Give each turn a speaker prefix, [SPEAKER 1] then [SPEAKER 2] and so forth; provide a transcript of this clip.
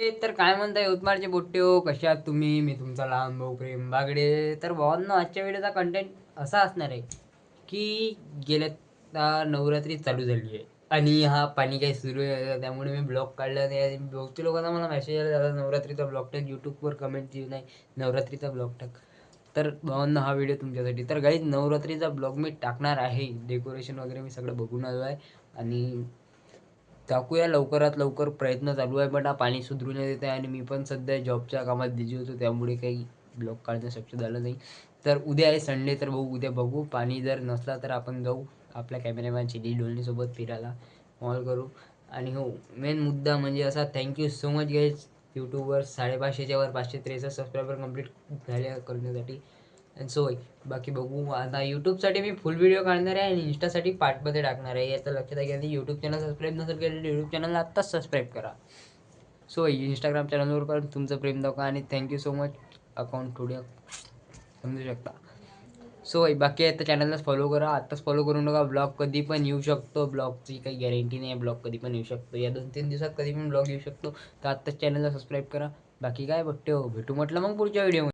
[SPEAKER 1] तर काय म्हणताय यवतमाळचे बोट्टे हो, कसे आहात तुम्ही? मी तुमचा लहान भाऊ प्रेम बागडे. तर भावांनो, आजच्या व्हिडिओचा कंटेंट असा असणार आहे की गेल्या नवरात्री चालू झाली आहे आणि हा पाणी काही सुरू आहे, त्यामुळे मी ब्लॉग काढला नाही. आणि बहुतेक लोकांना मला मेसेज आला, दादा नवरात्रीचा ब्लॉग टाक. यूट्यूबवर कमेंट दिली नाही, नवरात्रीचा ब्लॉग टाक. तर भावांनो, हा व्हिडिओ तुमच्यासाठी. तर गाईज, नवरात्रीचा ब्लॉग मी टाकणार आहे. डेकोरेशन वगैरे मी सगळं बघून आलो आहे आणि टाकूया लवकरात लवकर. प्रयत्न चालू आहे, पण हा पाणी सुधरू नाही देत आहे आणि मी पण सध्या जॉबच्या कामात बिझी होतो, त्यामुळे काही ब्लॉग काढणं शक्य झालं नाही. तर उद्या आहे संडे, तर उद्या बघू. पाणी जर नसला तर आपण जाऊ आपल्या कॅमेरामॅन चिली डोलनीसोबत फिरायला, मॉल करू. आणि हो, मेन मुद्दा म्हणजे असा, थँक्यू सो मच गाईज, यूट्यूबवर 550च्या वर 563 सबस्क्रायबर कंप्लीट झाल्या करण्यासाठी. अँड सो बाकी बघू. आता यूट्यूबसाठी मी फुल व्हिडिओ काढणार आहे आणि इंस्टासाठी पार्टमध्ये टाकणार आहे, याचं लक्षात आहे. की यूट्यूब चॅनल सबस्क्राईब नसेल केलं, यूट्यूब चॅनलला आत्ताच सबस्क्राईब करा. सो इंस्टाग्राम चॅनलवर पण तुमचं प्रेम दाखवा आणि थँक्यू सो मच. अकाउंट थोडे समजू शकता. सो बाकी आहे तर चॅनललाच फॉलो करा, आत्ताच फॉलो करून नका. ब्लॉग कधी पण येऊ शकतो, ब्लॉगची काही गॅरंटी नाही आहे. ब्लॉग कधी पण येऊ शकतो, या 2-3 दिवसात कधी पण ब्लॉग येऊ शकतो. तर आत्ताच चॅनलला सबस्क्राईब करा. बाकी काय बघते हो, भेटू म्हटलं मग पुढच्या व्हिडिओमध्ये.